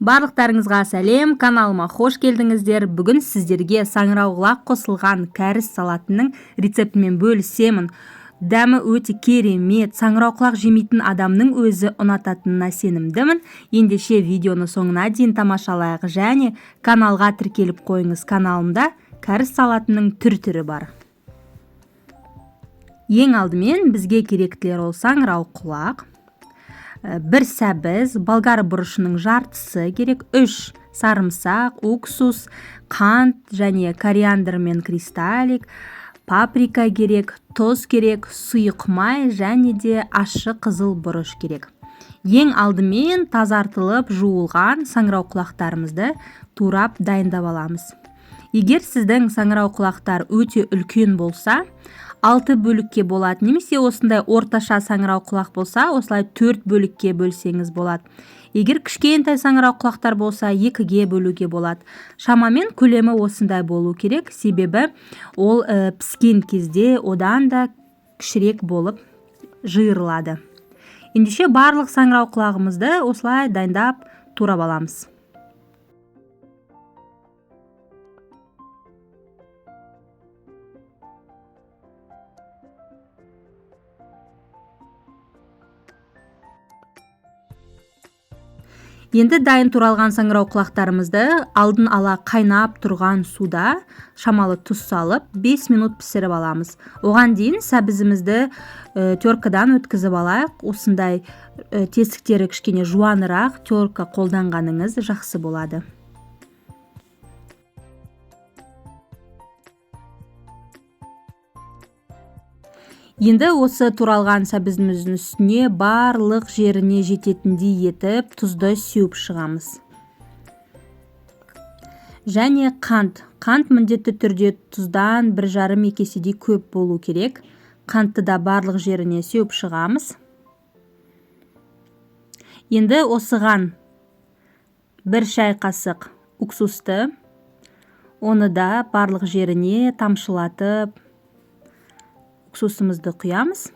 Барлықтарыңызға сәлем, каналыма қош келдіңіздер. Бүгін сіздерге саңырауқұлақ қосылған кәріс салатының рецептімен бөлісемін. Дәмі өте керемет, саңырауқұлақ жемейтін адамның өзі ұнататынына сенімдімін. Ендеше видеоны соңына дейін тамашалайық және каналға тіркеліп қойыңыз. Каналымда кәріс салатының түр-түрі бар. Ең алдымен бізге керектілер ол саңырауқұлақ, бір сәбіз, болгар бұрышының жартысы керек, 3 сарымсақ, уксус, қант және кориандр мен кристаллик, паприка керек, тұз керек, сұйық май және де ащы қызыл бұрыш керек. Ең алдымен тазартылып жуылған саңырауқұлақтарымызды турап дайындап аламыз. Егер сіздің саңырауқұлақтар өте үлкен болса, 6 бөлікке болады, немесе осындай орташа саңырауқұлақ болса, осылай 4 бөлікке бөлсеңіз болады. Егер кішкентай саңырауқұлақтар болса, 2-ге бөлуге болады. Шамамен көлемі осындай болу керек, себебі ол піскен кезде одан да кішірек болып жиырылады. Ендеше барлық саңырауқұлағымызды осылай дайындап турап аламыз. Енді дайын туралған саңырауқұлақтарымызды алдын ала қайнап тұрған суда шамалы тұз салып 5 минут пісіріп аламыз. Оған дейін сәбізімізді теркадан өткізіп алайық. Осындай тесіктері кішкене жуанырақ терка қолданғаныңыз жақсы болады. Енді осы туралған сәбізіміздің үстіне барлық жеріне жететіндей етіп тұзды сеуіп шығамыз. Және қант міндетті түрде тұздан 1,5 еседей көп болу керек. Қантты да барлық жеріне сеуіп шығамыз. Енді осыған 1 шай қасық уксусты, оны да барлық жеріне тамшылатып уксусымызды құямыз.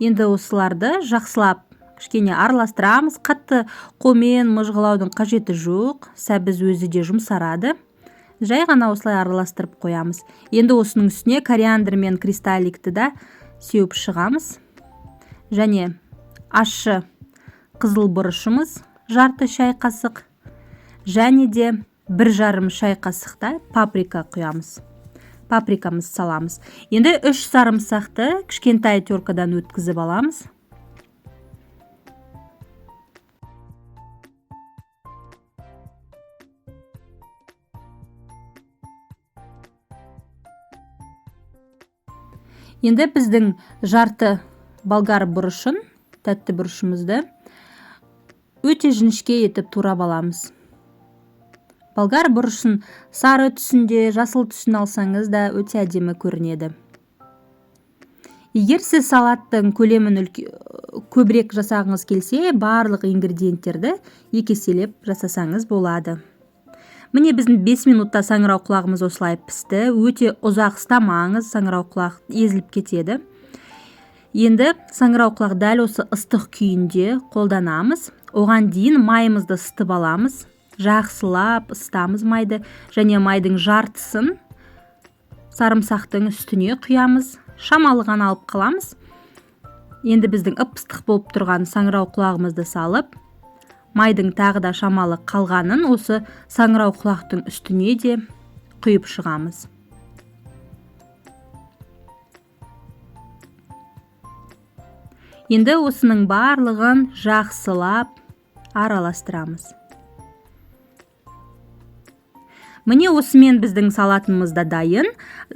Енді осыларды жақсылап кішкене араластырамыз. Қатты қолмен мыжғылаудың қажеті жоқ. Сәбіз өзі де жұмсарады. Жай ғана осылай араластырып қоямыз. Енді осының үстіне кориандр мен кристалликті да сеуіп шығамыз. Және ащы қызыл бұрышымыз жарты шай қасық және де 1,5 шай қасықтай паприка құямыз. Паприкамыз саламыз. Енді 3 сарымсақты кішкентай теркадан өткізіп аламыз. Енді біздің жарты болгар бұрышын, тәтті бұрышымызды өте жіңішке етіп турап аламыз. Болгар бұрышын сары түсінде, жасыл түсін алсаңыз да өте әдемі көрінеді. Егер сіз салаттың көлемін көбірек жасағыңыз келсе, барлық ингредиенттерді 2 еселеп жасасаңыз болады. Міне біздің 5 минутта саңырауқұлағымыз осылай пісті. Өте ұзақ ұстамаңыз, саңырауқұлақ езіліп кетеді. Енді саңырауқұлақ дәл осы ыстық күйінде қолданамыз. Оған дейін майымызды ысытып аламыз. Жақсылап ыстамыз майды және майдың жартысын сарымсақтың үстіне құямыз. Шамалы ғана алып қаламыз. Енді біздің ып-ыстық болып тұрған саңырауқұлағымызды салып, майдың тағы да шамалы қалғанын осы саңырауқұлақтың үстіне де құйып шығамыз. Енді осының барлығын жақсылап араластырамыз. Міне осымен біздің салатымыз да дайын.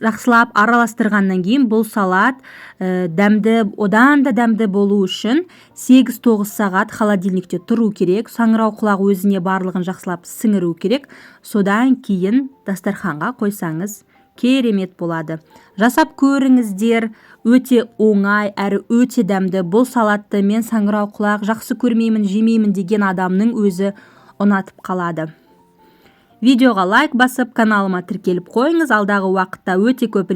Жақсылап араластырғаннан кейін бұл салат одан да дәмді болу үшін 8-9 сағат холодильникте тұру керек. Саңырауқұлақ өзіне барлығын жақсылап сіңіру керек. Содан кейін дастарханға қойсаңыз керемет болады. Жасап көріңіздер, өте оңай әрі өте дәмді. Бұл салатты мен саңырауқұлақ жақсы көрмеймін, жемеймін деген адамның өзі ұнатып қалады. Видеоға лайк басып, каналыма тіркеліп қойыңыз. Алдағы уақытта өте көп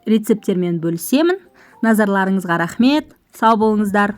рецептермен бөлісемін. Назарларыңызға рахмет. Сау болыңыздар.